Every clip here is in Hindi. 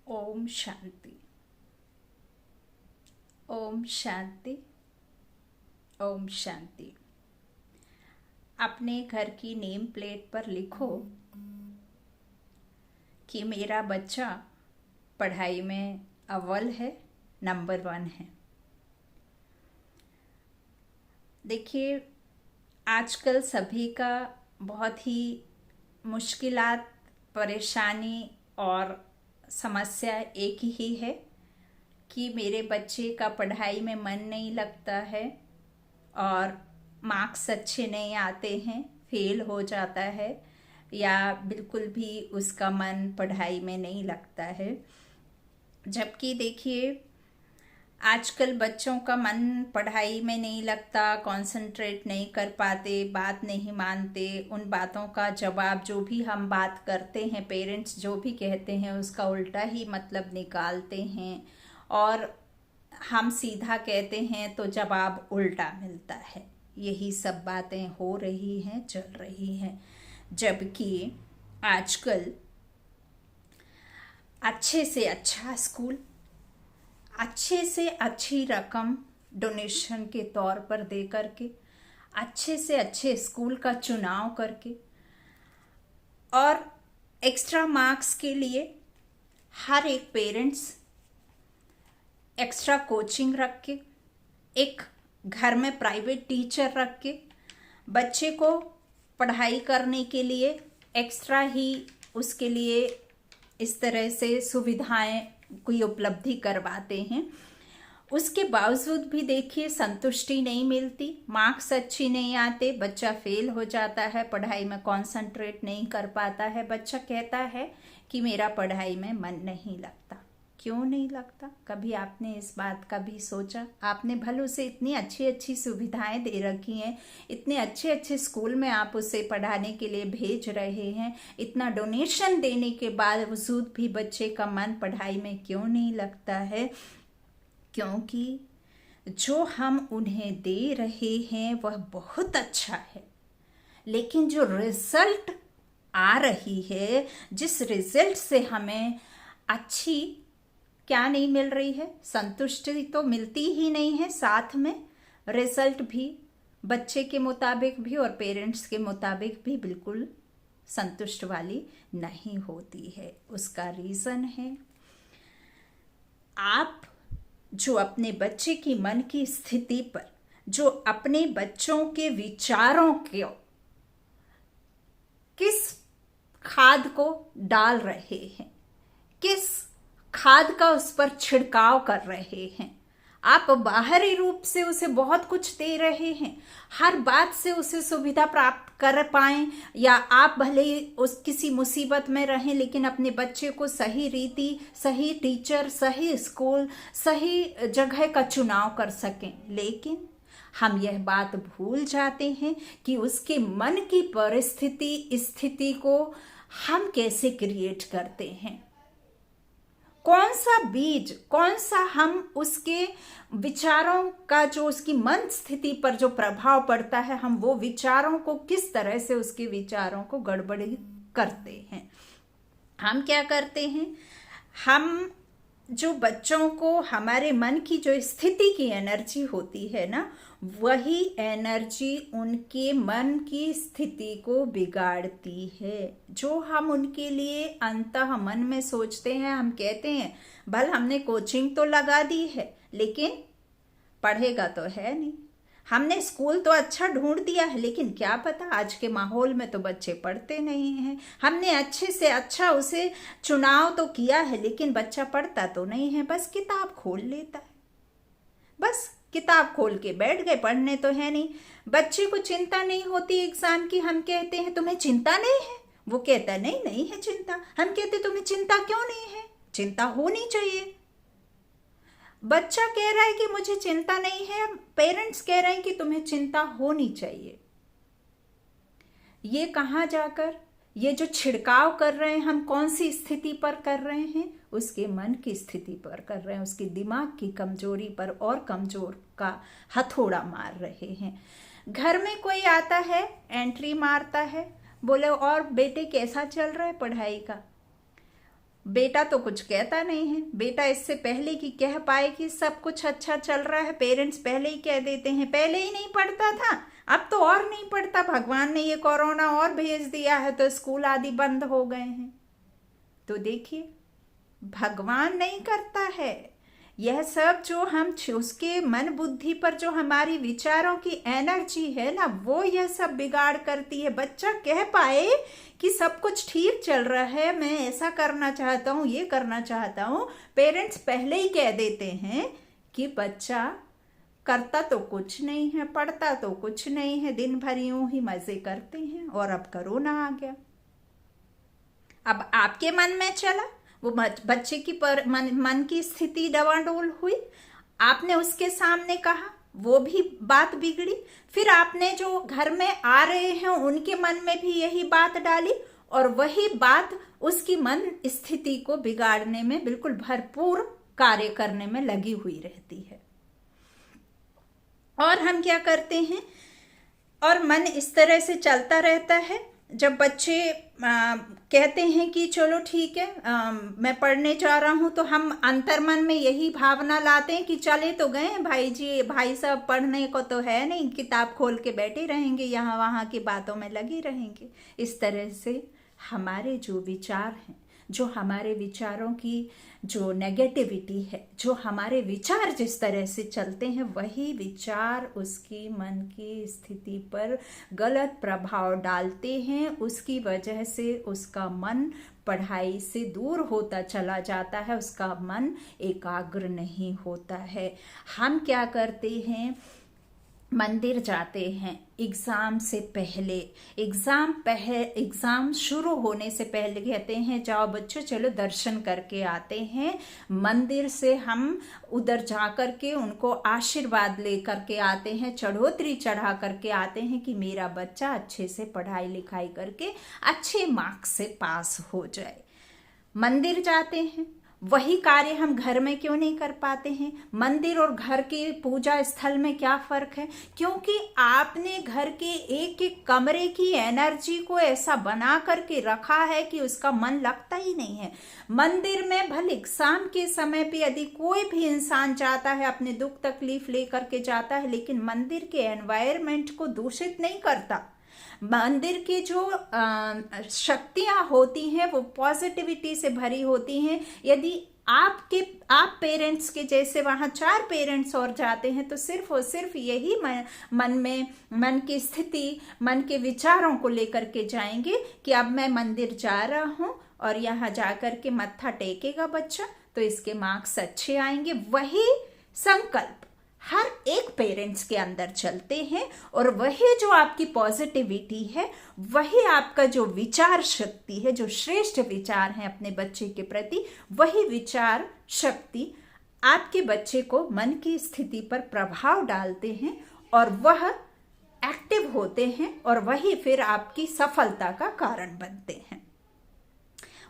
ओम शांति। ओम शांति। ओम शांति। अपने घर की नेम प्लेट पर लिखो कि मेरा बच्चा पढ़ाई में अव्वल है, नंबर 1 है। देखिए, आजकल सभी का बहुत ही मुश्किलात, परेशानी और समस्या एक ही है कि मेरे बच्चे का पढ़ाई में मन नहीं लगता है और मार्क्स अच्छे नहीं आते हैं, फेल हो जाता है या बिल्कुल भी उसका मन पढ़ाई में नहीं लगता है। जबकि देखिए, आजकल बच्चों का मन पढ़ाई में नहीं लगता, कंसंट्रेट नहीं कर पाते, बात नहीं मानते, उन बातों का जवाब जो भी हम बात करते हैं, पेरेंट्स जो भी कहते हैं उसका उल्टा ही मतलब निकालते हैं और हम सीधा कहते हैं तो जवाब उल्टा मिलता है। यही सब बातें हो रही हैं, चल रही हैं। जबकि आजकल अच्छे से अच्छा स्कूल, अच्छे से अच्छी रकम डोनेशन के तौर पर दे करके, अच्छे से अच्छे स्कूल का चुनाव करके और एक्स्ट्रा मार्क्स के लिए हर एक पेरेंट्स एक्स्ट्रा कोचिंग रख के, एक घर में प्राइवेट टीचर रख के बच्चे को पढ़ाई करने के लिए एक्स्ट्रा ही उसके लिए इस तरह से सुविधाएं कोई उपलब्धि करवाते हैं। उसके बावजूद भी देखिए संतुष्टि नहीं मिलती, मार्क्स अच्छी नहीं आते, बच्चा फेल हो जाता है, पढ़ाई में कंसंट्रेट नहीं कर पाता है। बच्चा कहता है कि मेरा पढ़ाई में मन नहीं लगता। क्यों नहीं लगता? कभी आपने इस बात का भी सोचा? आपने भले से इतनी अच्छी अच्छी सुविधाएं दे रखी हैं, इतने अच्छे अच्छे स्कूल में आप उसे पढ़ाने के लिए भेज रहे हैं, इतना डोनेशन देने के बावजूद भी बच्चे का मन पढ़ाई में क्यों नहीं लगता है? क्योंकि जो हम उन्हें दे रहे हैं वह बहुत अच्छा है, लेकिन जो रिजल्ट आ रही है, जिस रिजल्ट से हमें अच्छी क्या नहीं मिल रही है, संतुष्टि तो मिलती ही नहीं है, साथ में रिजल्ट भी बच्चे के मुताबिक भी और पेरेंट्स के मुताबिक भी बिल्कुल संतुष्ट वाली नहीं होती है। उसका रीज़न है आप जो अपने बच्चे की मन की स्थिति पर, जो अपने बच्चों के विचारों को किस खाद को डाल रहे हैं, किस खाद का उस पर छिड़काव कर रहे हैं। आप बाहरी रूप से उसे बहुत कुछ दे रहे हैं, हर बात से उसे सुविधा प्राप्त कर पाएं, या आप भले ही उस किसी मुसीबत में रहें लेकिन अपने बच्चे को सही रीति, सही टीचर, सही स्कूल, सही जगह का चुनाव कर सकें। लेकिन हम यह बात भूल जाते हैं कि उसके मन की परिस्थिति, स्थिति को हम कैसे क्रिएट करते हैं, कौन सा बीज, कौन सा हम उसके विचारों का जो उसकी मन स्थिति पर जो प्रभाव पड़ता है, हम वो विचारों को किस तरह से उसके विचारों को गड़बड़ी करते हैं। हम क्या करते हैं, हम जो बच्चों को, हमारे मन की जो स्थिति की एनर्जी होती है ना, वही एनर्जी उनके मन की स्थिति को बिगाड़ती है। जो हम उनके लिए अंतः मन में सोचते हैं, हम कहते हैं भल हमने कोचिंग तो लगा दी है लेकिन पढ़ेगा तो है नहीं, हमने स्कूल तो अच्छा ढूंढ दिया है लेकिन क्या पता आज के माहौल में तो बच्चे पढ़ते नहीं हैं, हमने अच्छे से अच्छा उसे चुनाव तो किया है लेकिन बच्चा पढ़ता तो नहीं है, बस किताब खोल लेता है, बस किताब खोल के बैठ गए, पढ़ने तो है नहीं। बच्चे को चिंता नहीं होती एग्जाम की, हम कहते हैं तुम्हें चिंता नहीं है, वो कहता नहीं नहीं है चिंता, हम कहते तुम्हें चिंता क्यों नहीं है, चिंता होनी चाहिए। बच्चा कह रहा है कि मुझे चिंता नहीं है, पेरेंट्स कह रहे हैं कि तुम्हें चिंता होनी चाहिए। ये कहाँ जाकर, ये जो छिड़काव कर रहे हैं हम कौन सी स्थिति पर कर रहे हैं, उसके मन की स्थिति पर कर रहे हैं, उसके दिमाग की कमजोरी पर और कमजोर का हथौड़ा मार रहे हैं। घर में कोई आता है, एंट्री मारता है, बोले और बेटे कैसा चल रहा है पढ़ाई का, बेटा तो कुछ कहता नहीं है। बेटा इससे पहले कि कह पाए कि सब कुछ अच्छा चल रहा है, पेरेंट्स पहले ही कह देते हैं। पहले ही नहीं पढ़ता था, अब तो और नहीं पढ़ता, भगवान ने ये कोरोना और भेज दिया है तो स्कूल आदि बंद हो गए हैं। तो देखिए, भगवान नहीं करता है यह सब। जो हम उसके मन बुद्धि पर जो हमारी विचारों की एनर्जी है ना, वो यह सब बिगाड़ करती है। बच्चा कह पाए कि सब कुछ ठीक चल रहा है, मैं ऐसा करना चाहता हूँ, ये करना चाहता हूँ, पेरेंट्स पहले ही कह देते हैं कि बच्चा करता तो कुछ नहीं है, पढ़ता तो कुछ नहीं है, दिन भर यूं ही मजे करते हैं, और अब कोरोना आ गया। अब आपके मन में चला, वो बच्चे की मन की स्थिति डवाडोल हुई, आपने उसके सामने कहा, वो भी बात बिगड़ी। फिर आपने जो घर में आ रहे हैं उनके मन में भी यही बात डाली, और वही बात उसकी मन स्थिति को बिगाड़ने में बिल्कुल भरपूर कार्य करने में लगी हुई रहती है। और हम क्या करते हैं, और मन इस तरह से चलता रहता है। जब बच्चे कहते हैं कि चलो ठीक है, मैं पढ़ने जा रहा हूं, तो हम अंतर्मन में यही भावना लाते हैं कि चले तो गए भाई जी, भाई साहब पढ़ने को तो है नहीं, किताब खोल के बैठे रहेंगे, यहाँ वहाँ की बातों में लगे रहेंगे। इस तरह से हमारे जो विचार हैं, जो हमारे विचारों की जो नेगेटिविटी है, जो हमारे विचार जिस तरह से चलते हैं, वही विचार उसकी मन की स्थिति पर गलत प्रभाव डालते हैं। उसकी वजह से उसका मन पढ़ाई से दूर होता चला जाता है, उसका मन एकाग्र नहीं होता है। हम क्या करते हैं, मंदिर जाते हैं एग्जाम से पहले, एग्जाम शुरू होने से पहले कहते हैं जाओ बच्चों चलो दर्शन करके आते हैं। मंदिर से हम उधर जा करके उनको आशीर्वाद ले करके आते हैं, चढ़ोतरी चढ़ा करके आते हैं कि मेरा बच्चा अच्छे से पढ़ाई लिखाई करके अच्छे मार्क्स से पास हो जाए। मंदिर जाते हैं, वही कार्य हम घर में क्यों नहीं कर पाते हैं? मंदिर और घर के पूजा स्थल में क्या फर्क है? क्योंकि आपने घर के एक एक कमरे की एनर्जी को ऐसा बना करके रखा है कि उसका मन लगता ही नहीं है। मंदिर में भले शाम के समय पे यदि कोई भी इंसान जाता है, अपने दुख तकलीफ लेकर के जाता है, लेकिन मंदिर के एनवायरनमेंट को दूषित नहीं करता। मंदिर की जो शक्तियां होती हैं वो पॉजिटिविटी से भरी होती हैं। यदि आप पेरेंट्स के जैसे वहां 4 पेरेंट्स और जाते हैं तो सिर्फ और सिर्फ यही मन की स्थिति, मन के विचारों को लेकर के जाएंगे कि अब मैं मंदिर जा रहा हूं और यहाँ जाकर के मत्था टेकेगा बच्चा तो इसके मार्क्स अच्छे आएंगे। वही संकल्प हर एक पेरेंट्स के अंदर चलते हैं, और वही जो आपकी पॉजिटिविटी है, वही आपका जो विचार शक्ति है, जो श्रेष्ठ विचार है अपने बच्चे के प्रति, वही विचार शक्ति आपके बच्चे को मन की स्थिति पर प्रभाव डालते हैं और वह एक्टिव होते हैं, और वही फिर आपकी सफलता का कारण बनते हैं।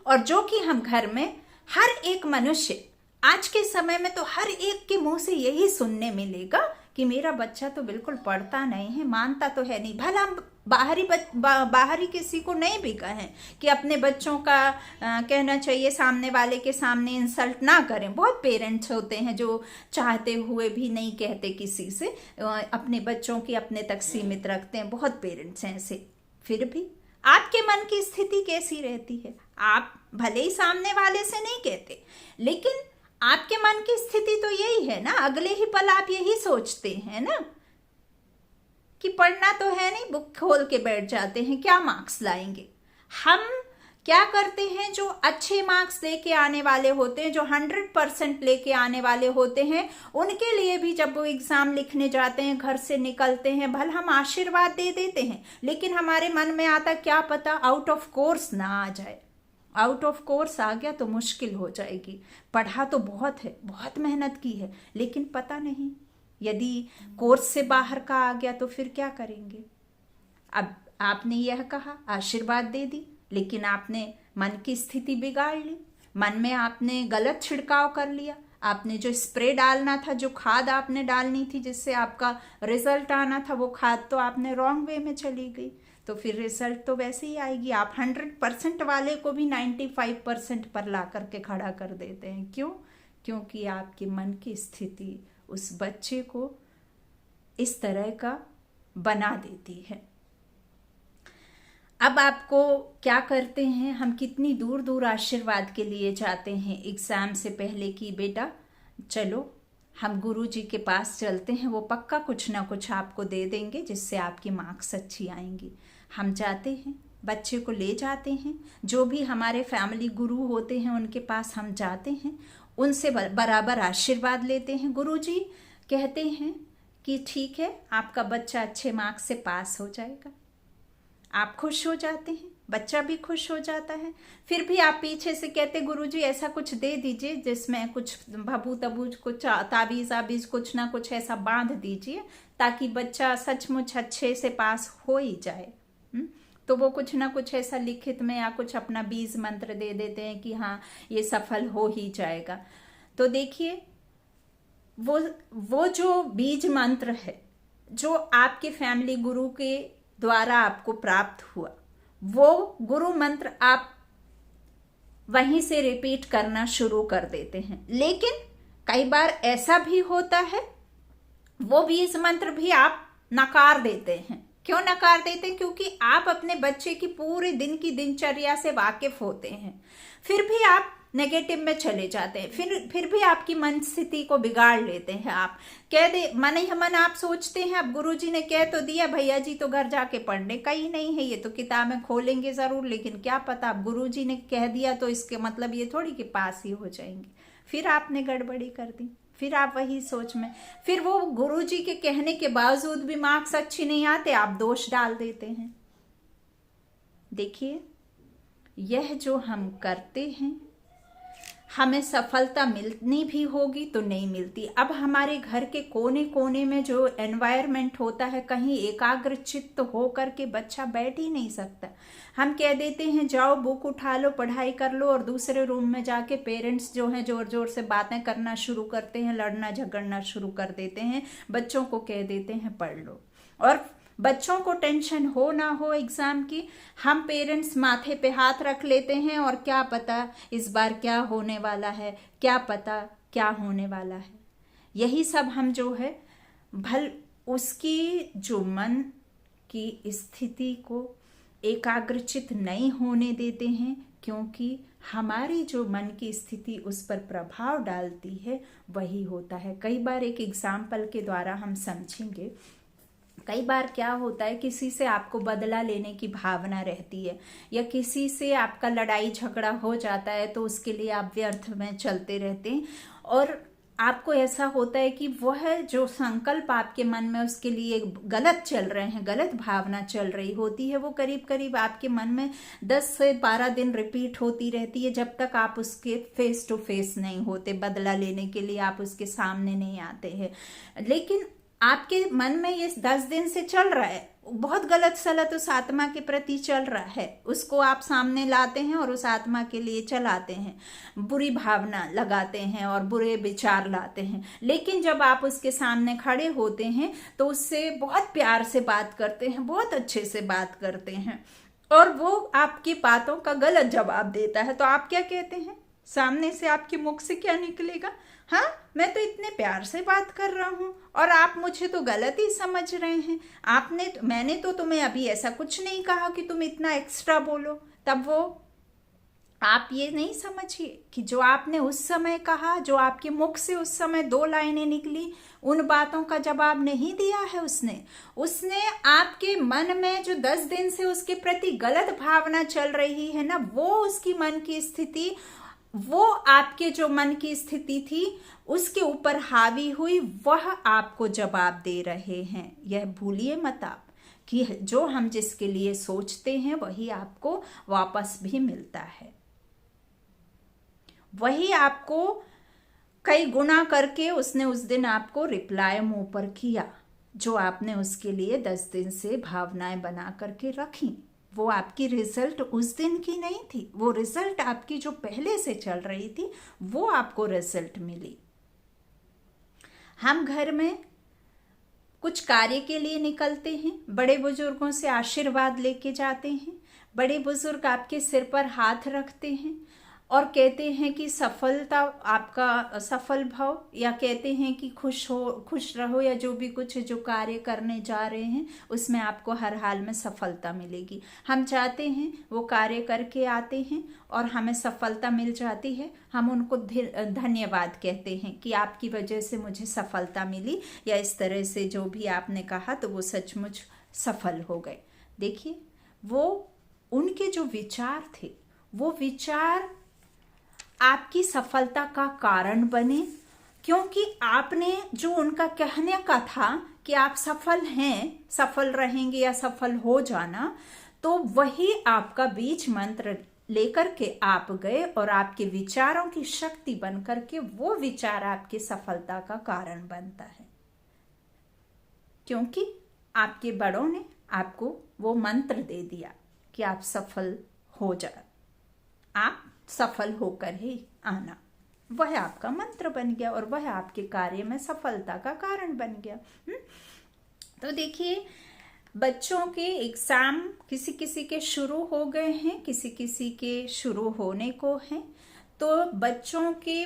और जो कि हम घर में हर एक मनुष्य, आज के समय में तो हर एक के मुंह से यही सुनने मिलेगा कि मेरा बच्चा तो बिल्कुल पढ़ता नहीं है, मानता तो है नहीं। भला हम बाहरी किसी को नहीं भी कहें कि अपने बच्चों का कहना चाहिए सामने वाले के सामने इंसल्ट ना करें। बहुत पेरेंट्स होते हैं जो चाहते हुए भी नहीं कहते किसी से, अपने बच्चों की अपने तक सीमित रखते हैं। बहुत पेरेंट्स हैं ऐसे। फिर भी आपके मन की स्थिति कैसी रहती है? आप भले ही सामने वाले से नहीं कहते, लेकिन आपके मन की स्थिति तो यही है ना। अगले ही पल आप यही सोचते हैं ना कि पढ़ना तो है नहीं, बुक खोल के बैठ जाते हैं, क्या मार्क्स लाएंगे। हम क्या करते हैं, जो अच्छे मार्क्स लेके आने वाले होते हैं, जो 100% लेके आने वाले होते हैं, उनके लिए भी जब वो एग्जाम लिखने जाते हैं, घर से निकलते हैं, भले हम आशीर्वाद दे देते हैं, लेकिन हमारे मन में आता क्या पता आउट ऑफ कोर्स ना आ जाए। आउट ऑफ कोर्स आ गया तो मुश्किल हो जाएगी। पढ़ा तो बहुत है, बहुत मेहनत की है, लेकिन पता नहीं यदि कोर्स से बाहर का आ गया तो फिर क्या करेंगे। अब आपने यह कहा, आशीर्वाद दे दी, लेकिन आपने मन की स्थिति बिगाड़ ली। मन में आपने गलत छिड़काव कर लिया। आपने जो स्प्रे डालना था, जो खाद आपने डालनी थी जिससे आपका रिजल्ट आना था, वो खाद तो आपने रॉन्ग वे में चली गई। तो फिर रिजल्ट तो वैसे ही आएगी। आप 100% वाले को भी 95% पर ला करके खड़ा कर देते हैं। क्यों? क्योंकि आपके मन की स्थिति उस बच्चे को इस तरह का बना देती है। अब आपको क्या करते हैं, हम कितनी दूर दूर आशीर्वाद के लिए जाते हैं एग्जाम से पहले कि बेटा चलो हम गुरुजी के पास चलते हैं, वो पक्का कुछ ना कुछ आपको दे देंगे जिससे आपकी मार्क्स अच्छी आएंगी। हम जाते हैं, बच्चे को ले जाते हैं, जो भी हमारे फैमिली गुरु होते हैं उनके पास हम जाते हैं, उनसे बराबर आशीर्वाद लेते हैं। गुरुजी कहते हैं कि ठीक है, आपका बच्चा अच्छे मार्क्स से पास हो जाएगा। आप खुश हो जाते हैं, बच्चा भी खुश हो जाता है। फिर भी आप पीछे से कहते गुरुजी ऐसा कुछ दे दीजिए जिसमें कुछ भभू तबूज, कुछ ताबीज आबीज, कुछ ना कुछ ऐसा बांध दीजिए ताकि बच्चा सचमुच अच्छे से पास हो ही जाए। तो वो कुछ ना कुछ ऐसा लिखित में या कुछ अपना बीज मंत्र दे देते हैं कि हाँ ये सफल हो ही जाएगा। तो देखिए वो जो बीज मंत्र है जो आपके फैमिली गुरु के द्वारा आपको प्राप्त हुआ, वो गुरु मंत्र आप वहीं से रिपीट करना शुरू कर देते हैं। लेकिन कई बार ऐसा भी होता है वो बीज मंत्र भी आप नकार देते हैं। क्यों नकार देते हैं? क्योंकि आप अपने बच्चे की पूरे दिन की दिनचर्या से वाकिफ होते हैं, फिर भी आप नेगेटिव में चले जाते हैं, फिर भी आपकी मन स्थिति को बिगाड़ लेते हैं। आप कह दे मन ही मन आप सोचते हैं अब गुरुजी ने कह तो दिया, भैया जी तो घर जाके पढ़ने का ही नहीं है, ये तो किताबें खोलेंगे जरूर, लेकिन क्या पता अब गुरुजी ने कह दिया तो इसके मतलब ये थोड़ी कि पास ही हो जाएंगे। फिर आपने गड़बड़ी कर दी, फिर आप वही सोच में, फिर वो गुरुजी के कहने के बावजूद भी मार्क्स अच्छी नहीं आते, आप दोष डाल देते हैं। देखिए यह जो हम करते हैं हमें सफलता मिलनी भी होगी तो नहीं मिलती। अब हमारे घर के कोने कोने में जो एनवायरनमेंट होता है, कहीं एकाग्रचित्त हो करके बच्चा बैठ ही नहीं सकता। हम कह देते हैं जाओ बुक उठा लो, पढ़ाई कर लो, और दूसरे रूम में जाके पेरेंट्स जो हैं जोर जोर से बातें करना शुरू करते हैं, लड़ना झगड़ना शुरू कर देते हैं, बच्चों को कह देते हैं पढ़ लो। और बच्चों को टेंशन हो ना हो एग्जाम की, हम पेरेंट्स माथे पे हाथ रख लेते हैं और क्या पता इस बार क्या होने वाला है, क्या पता क्या होने वाला है। यही सब हम जो है भल उसकी जो मन की स्थिति को एकाग्रचित नहीं होने देते हैं, क्योंकि हमारी जो मन की स्थिति उस पर प्रभाव डालती है वही होता है। कई बार एक एग्जाम्पल के द्वारा हम समझेंगे। कई बार क्या होता है, किसी से आपको बदला लेने की भावना रहती है, या किसी से आपका लड़ाई झगड़ा हो जाता है तो उसके लिए आप व्यर्थ में चलते रहते हैं, और आपको ऐसा होता है कि वह जो संकल्प आपके मन में उसके लिए गलत चल रहे हैं, गलत भावना चल रही होती है, वो करीब करीब आपके मन में 10 से 12 दिन रिपीट होती रहती है, जब तक आप उसके फेस टू फेस नहीं होते, बदला लेने के लिए आप उसके सामने नहीं आते हैं। लेकिन आपके मन में ये 10 दिन से चल रहा है, बहुत गलत सलत उस आत्मा के प्रति चल रहा है, उसको आप सामने लाते हैं और उस आत्मा के लिए चलाते हैं, बुरी भावना लगाते हैं और बुरे विचार लाते हैं। लेकिन जब आप उसके सामने खड़े होते हैं तो उससे बहुत प्यार से बात करते हैं, बहुत अच्छे से बात करते हैं, और वो आपकी बातों का गलत जवाब देता है, तो आप क्या कहते हैं? सामने से आपके मुख से क्या निकलेगा? हाँ, मैं तो इतने प्यार से बात कर रहा हूँ और आप मुझे तो गलत ही समझ रहे हैं। मैंने तो तुम्हें अभी ऐसा कुछ नहीं कहा कि तुम इतना एक्स्ट्रा बोलो। तब वो आप ये नहीं समझिए कि जो आपने उस समय कहा, जो आपके मुख से उस समय 2 लाइनें निकली, उन बातों का जवाब नहीं दिया है उसने आपके मन में जो 10 दिन से उसके प्रति गलत भावना चल रही है ना, वो उसकी मन की स्थिति, वो आपके जो मन की स्थिति थी उसके ऊपर हावी हुई, वह आपको जवाब दे रहे हैं। यह भूलिए मत आप कि जो हम जिसके लिए सोचते हैं वही आपको वापस भी मिलता है, वही आपको कई गुना करके उसने उस दिन आपको रिप्लाई मुंह पर किया, जो आपने उसके लिए 10 दिन से भावनाएं बना करके रखी। वो आपकी रिजल्ट उस दिन की नहीं थी, वो रिजल्ट आपकी जो पहले से चल रही थी वो आपको रिजल्ट मिली। हम घर में कुछ कार्य के लिए निकलते हैं, बड़े बुजुर्गों से आशीर्वाद लेके जाते हैं, बड़े बुजुर्ग आपके सिर पर हाथ रखते हैं और कहते हैं कि सफलता आपका सफल भव, या कहते हैं कि खुश रहो, या जो भी कुछ जो कार्य करने जा रहे हैं उसमें आपको हर हाल में सफलता मिलेगी। हम चाहते हैं वो कार्य करके आते हैं और हमें सफलता मिल जाती है, हम उनको धन्यवाद कहते हैं कि आपकी वजह से मुझे सफलता मिली, या इस तरह से जो भी आपने कहा तो वो सचमुच सफल हो गए। देखिए, वो उनके जो विचार थे वो विचार आपकी सफलता का कारण बने, क्योंकि आपने जो उनका कहने का था कि आप सफल हैं, सफल रहेंगे या सफल हो जाना, तो वही आपका बीज मंत्र लेकर के आप गए और आपके विचारों की शक्ति बन करके वो विचार आपकी सफलता का कारण बनता है, क्योंकि आपके बड़ों ने आपको वो मंत्र दे दिया कि आप सफल हो जाए, आप सफल होकर ही आना। वह आपका मंत्र बन गया और वह आपके कार्य में सफलता का कारण बन गया। तो देखिए, बच्चों के एग्जाम किसी किसी के शुरू हो गए हैं, किसी किसी के शुरू होने को हैं। तो बच्चों के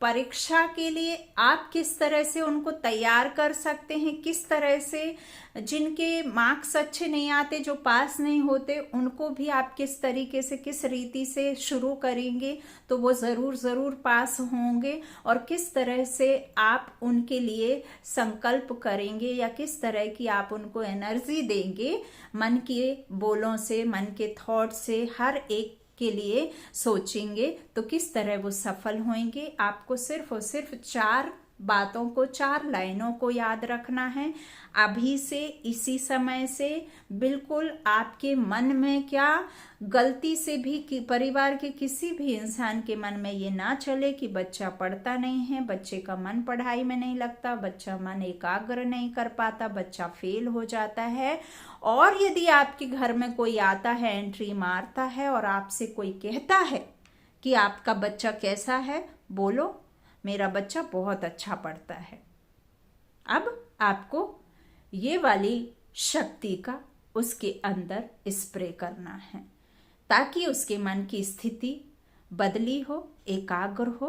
परीक्षा के लिए आप किस तरह से उनको तैयार कर सकते हैं, किस तरह से जिनके मार्क्स अच्छे नहीं आते, जो पास नहीं होते, उनको भी आप किस तरीके से, किस रीति से शुरू करेंगे तो वो ज़रूर पास होंगे, और किस तरह से आप उनके लिए संकल्प करेंगे या किस तरह की आप उनको एनर्जी देंगे मन के बोलों से, मन के थॉट से, हर एक के लिए सोचेंगे तो किस तरह वो सफल होंगे। आपको सिर्फ और सिर्फ 4 बातों को, 4 लाइनों को याद रखना है अभी से, इसी समय से। बिल्कुल आपके मन में क्या गलती से भी कि परिवार के किसी भी इंसान के मन में ये ना चले कि बच्चा पढ़ता नहीं है, बच्चे का मन पढ़ाई में नहीं लगता, बच्चा मन एकाग्र नहीं कर पाता, बच्चा फेल हो जाता है। और यदि आपके घर में कोई आता है, एंट्री मारता है और आपसे कोई कहता है कि आपका बच्चा कैसा है, बोलो मेरा बच्चा बहुत अच्छा पढ़ता है। अब आपको ये वाली शक्ति का उसके अंदर स्प्रे करना है ताकि उसके मन की स्थिति बदली हो, एकाग्र हो,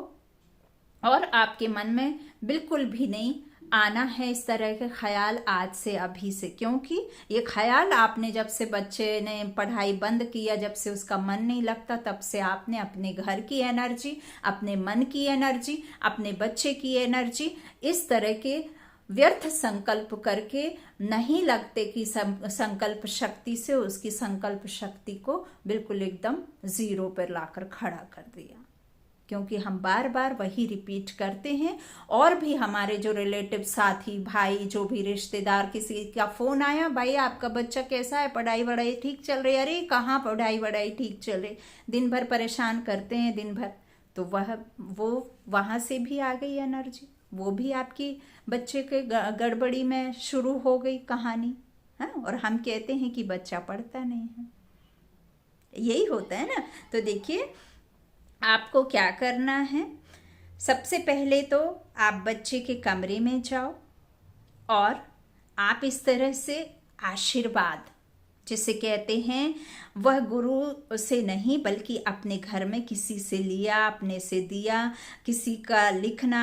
और आपके मन में बिल्कुल भी नहीं आना है इस तरह के ख्याल आज से, अभी से। क्योंकि ये ख्याल आपने जब से बच्चे ने पढ़ाई बंद किया, जब से उसका मन नहीं लगता, तब से आपने अपने घर की एनर्जी, अपने मन की एनर्जी, अपने बच्चे की एनर्जी, इस तरह के व्यर्थ संकल्प करके नहीं लगते कि संकल्प शक्ति से उसकी संकल्प शक्ति को बिल्कुल एकदम 0 पर लाकर खड़ा कर दिया। क्योंकि हम बार बार वही रिपीट करते हैं, और भी हमारे जो रिलेटिव, साथी, भाई, जो भी रिश्तेदार, किसी का फोन आया, भाई आपका बच्चा कैसा है, पढ़ाई वढ़ाई ठीक चल रही, अरे कहाँ पढ़ाई वढ़ाई ठीक चल रही, दिन भर परेशान करते हैं दिन भर, तो वो वहां से भी आ गई एनर्जी, वो भी आपकी बच्चे के गड़बड़ी में शुरू हो गई कहानी। हाँ, और हम कहते हैं कि बच्चा पढ़ता नहीं है, यही होता है ना। तो देखिए, आपको क्या करना है, सबसे पहले तो आप बच्चे के कमरे में जाओ और आप इस तरह से आशीर्वाद, जिसे कहते हैं, वह गुरु से नहीं बल्कि अपने घर में किसी से लिया, अपने से दिया, किसी का लिखना,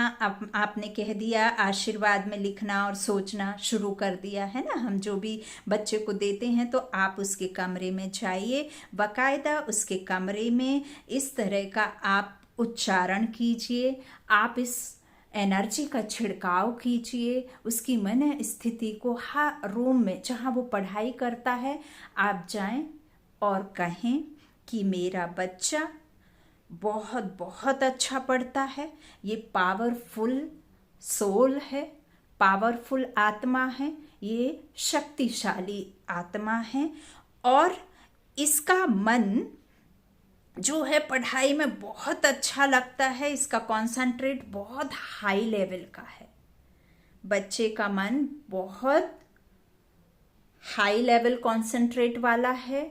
आपने कह दिया, आशीर्वाद में लिखना और सोचना शुरू कर दिया है ना। हम जो भी बच्चे को देते हैं तो आप उसके कमरे में जाइए, बाकायदा उसके कमरे में इस तरह का आप उच्चारण कीजिए, आप इस एनर्जी का छिड़काव कीजिए, उसकी मन स्थिति को हर रूम में जहाँ वो पढ़ाई करता है आप जाएं और कहें कि मेरा बच्चा बहुत बहुत अच्छा पढ़ता है, ये पावरफुल सोल है, पावरफुल आत्मा है, ये शक्तिशाली आत्मा है, और इसका मन जो है पढ़ाई में बहुत अच्छा लगता है, इसका कॉन्सेंट्रेट बहुत हाई लेवल का है। बच्चे का मन बहुत हाई लेवल कॉन्सेंट्रेट वाला है,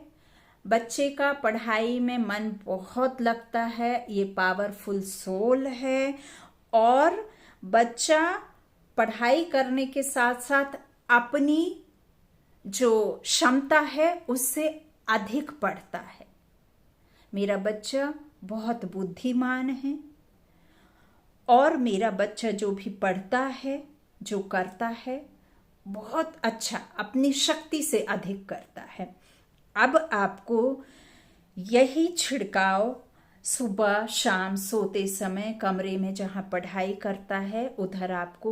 बच्चे का पढ़ाई में मन बहुत लगता है, ये पावरफुल सोल है, और बच्चा पढ़ाई करने के साथ साथ अपनी जो क्षमता है उससे अधिक पढ़ता है। मेरा बच्चा बहुत बुद्धिमान है और मेरा बच्चा जो भी पढ़ता है, जो करता है, बहुत अच्छा, अपनी शक्ति से अधिक करता है। अब आपको यही छिड़काव सुबह शाम सोते समय कमरे में जहाँ पढ़ाई करता है उधर आपको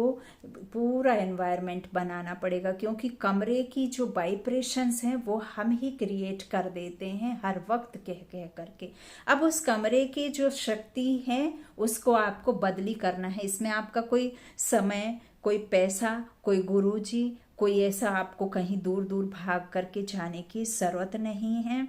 पूरा एनवायरनमेंट बनाना पड़ेगा, क्योंकि कमरे की जो वाइब्रेशंस हैं वो हम ही क्रिएट कर देते हैं हर वक्त कह कह करके। अब उस कमरे की जो शक्ति है उसको आपको बदली करना है। इसमें आपका कोई समय, कोई पैसा, कोई गुरुजी, कोई ऐसा आपको कहीं दूर दूर भाग करके जाने की ज़रूरत नहीं है।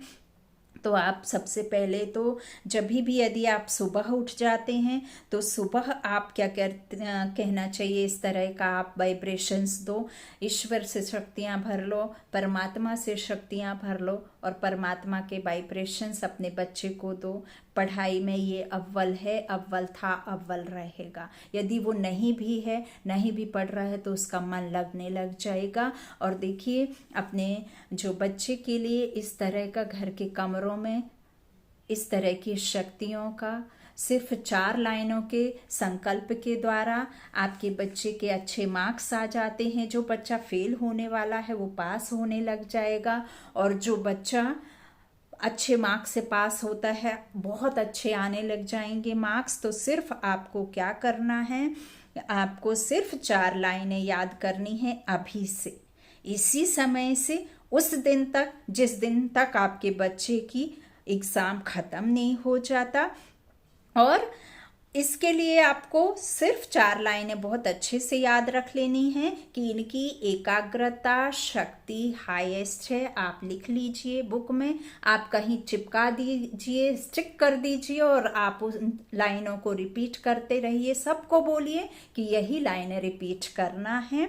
तो आप सबसे पहले तो जब भी यदि आप सुबह उठ जाते हैं तो सुबह आप क्या कहना चाहिए, इस तरह का आप वाइब्रेशंस दो, ईश्वर से शक्तियाँ भर लो, परमात्मा से शक्तियाँ भर लो और परमात्मा के वाइब्रेशंस अपने बच्चे को दो। पढ़ाई में ये अव्वल है, अव्वल था, अव्वल रहेगा। यदि वो नहीं भी है, नहीं भी पढ़ रहा है तो उसका मन लगने लग जाएगा। और देखिए अपने जो बच्चे के लिए इस तरह का घर के कमरों में इस तरह की शक्तियों का सिर्फ 4 लाइनों के संकल्प के द्वारा आपके बच्चे के अच्छे मार्क्स आ जाते हैं। जो बच्चा फेल होने वाला है वो पास होने लग जाएगा और जो बच्चा अच्छे मार्क्स से पास होता है बहुत अच्छे आने लग जाएंगे मार्क्स। तो सिर्फ आपको क्या करना है, आपको सिर्फ 4 लाइनें याद करनी है अभी से, इसी समय से उस दिन तक जिस दिन तक आपके बच्चे की एग्ज़ाम ख़त्म नहीं हो जाता। और इसके लिए आपको सिर्फ 4 लाइनें बहुत अच्छे से याद रख लेनी है कि इनकी एकाग्रता शक्ति हाईएस्ट है। आप लिख लीजिए बुक में, आप कहीं चिपका दीजिए, स्टिक कर दीजिए और आप उस लाइनों को रिपीट करते रहिए। सबको बोलिए कि यही लाइनें रिपीट करना है।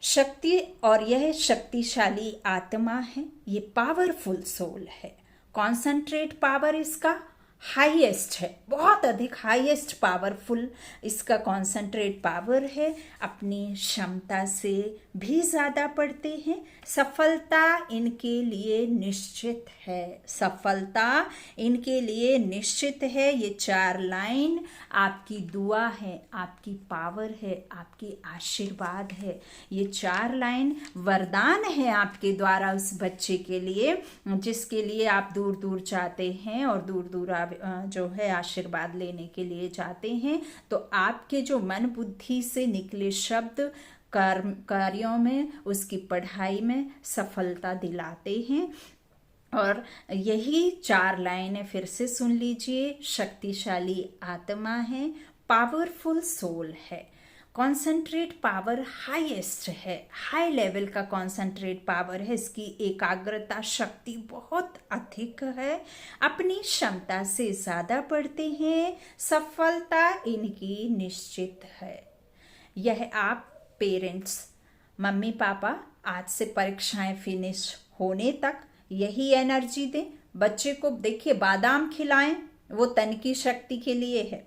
शक्ति, और यह शक्तिशाली आत्मा है, ये पावरफुल सोल है। कॉन्सेंट्रेट पावर इसका हाईएस्ट है, बहुत अधिक हाईएस्ट पावरफुल इसका कॉन्सेंट्रेट पावर है। अपनी क्षमता से भी ज़्यादा पढ़ते हैं। सफलता इनके लिए निश्चित है, सफलता इनके लिए निश्चित है। ये 4 लाइन आपकी दुआ है, आपकी पावर है, आपकी आशीर्वाद है। ये 4 लाइन वरदान है आपके द्वारा उस बच्चे के लिए जिसके लिए आप दूर दूर जाते हैं और दूर दूर आप जो है आशीर्वाद लेने के लिए जाते हैं। तो आपके जो मन बुद्धि से निकले शब्द कार्यों में, उसकी पढ़ाई में सफलता दिलाते हैं। और यही 4 लाइनें फिर से सुन लीजिए। शक्तिशाली आत्मा है, पावरफुल सोल है, कॉन्सेंट्रेट पावर हाईएस्ट है, हाई लेवल का कॉन्सेंट्रेट पावर है। इसकी एकाग्रता शक्ति बहुत अधिक है, अपनी क्षमता से ज़्यादा पढ़ते हैं, सफलता इनकी निश्चित है। यह आप पेरेंट्स, मम्मी पापा आज से परीक्षाएं फिनिश होने तक यही एनर्जी दें बच्चे को। देखिए बादाम खिलाएं, वो तन की शक्ति के लिए है।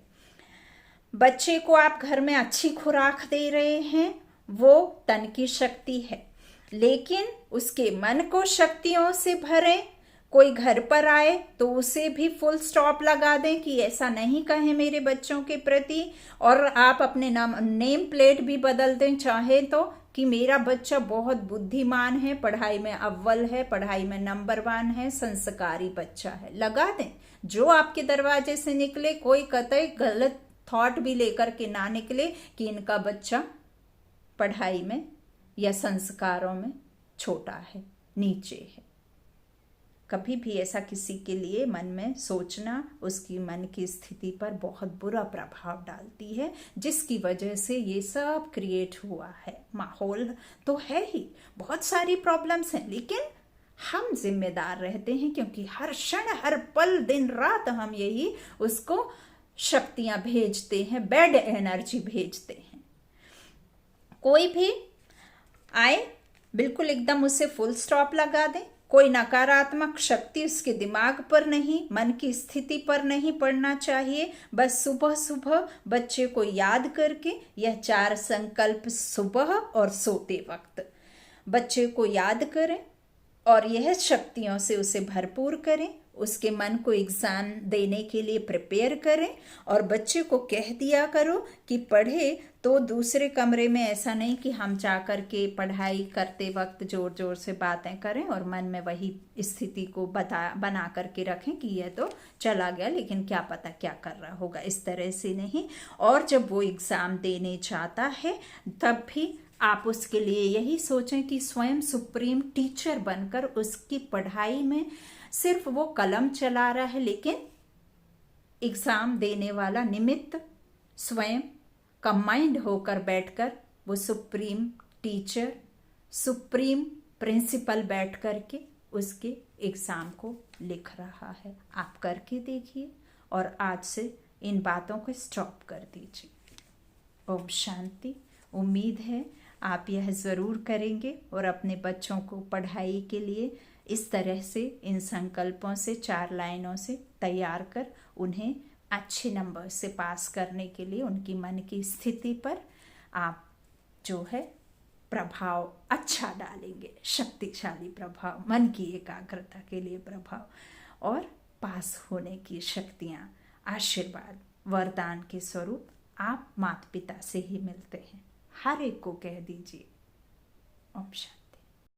बच्चे को आप घर में अच्छी खुराक दे रहे हैं, वो तन की शक्ति है, लेकिन उसके मन को शक्तियों से भरें। कोई घर पर आए तो उसे भी फुल स्टॉप लगा दें कि ऐसा नहीं कहें मेरे बच्चों के प्रति। और आप अपने नेम प्लेट भी बदल दें चाहे तो, कि मेरा बच्चा बहुत बुद्धिमान है, पढ़ाई में अव्वल है, पढ़ाई में नंबर 1 है, संस्कारी बच्चा है। लगा दें, जो आपके दरवाजे से निकले कोई कतई गलत थॉट भी लेकर के ना निकले कि इनका बच्चा पढ़ाई में या संस्कारों में छोटा है, नीचे है। कभी भी ऐसा किसी के लिए मन में सोचना उसकी मन की स्थिति पर बहुत बुरा प्रभाव डालती है, जिसकी वजह से ये सब क्रिएट हुआ है। माहौल तो है ही, बहुत सारी प्रॉब्लम्स हैं, लेकिन हम जिम्मेदार रहते हैं क्योंकि हर क्षण हर पल दिन रात हम यही उसको शक्तियां भेजते हैं, बैड एनर्जी भेजते हैं। कोई भी आए बिल्कुल एकदम उसे फुल स्टॉप लगा दें, कोई नकारात्मक शक्ति उसके दिमाग पर नहीं, मन की स्थिति पर नहीं पड़ना चाहिए। बस सुबह सुबह बच्चे को याद करके यह 4 संकल्प सुबह और सोते वक्त बच्चे को याद करें और यह शक्तियों से उसे भरपूर करें। उसके मन को एग्जाम देने के लिए प्रिपेयर करें और बच्चे को कह दिया करो कि पढ़े तो दूसरे कमरे में, ऐसा नहीं कि हम जा कर के पढ़ाई करते वक्त जोर जोर से बातें करें और मन में वही स्थिति को बना करके रखें कि यह तो चला गया लेकिन क्या पता क्या कर रहा होगा। इस तरह से नहीं। और जब वो एग्जाम देने जाता है तब भी आप उसके लिए यही सोचें कि स्वयं सुप्रीम टीचर बनकर उसकी पढ़ाई में सिर्फ वो कलम चला रहा है, लेकिन एग्जाम देने वाला निमित्त स्वयं कंबाइंड होकर बैठकर वो सुप्रीम टीचर, सुप्रीम प्रिंसिपल बैठ करके उसके एग्जाम को लिख रहा है। आप करके देखिए और आज से इन बातों को स्टॉप कर दीजिए। ओम शांति। उम्मीद है आप यह ज़रूर करेंगे और अपने बच्चों को पढ़ाई के लिए इस तरह से इन संकल्पों से 4 लाइनों से तैयार कर उन्हें अच्छे नंबर से पास करने के लिए उनकी मन की स्थिति पर आप जो है प्रभाव अच्छा डालेंगे, शक्तिशाली प्रभाव, मन की एकाग्रता के लिए प्रभाव और पास होने की शक्तियाँ, आशीर्वाद, वरदान के स्वरूप आप माता पिता से ही मिलते हैं। हर एक को कह दीजिए ओम शांति।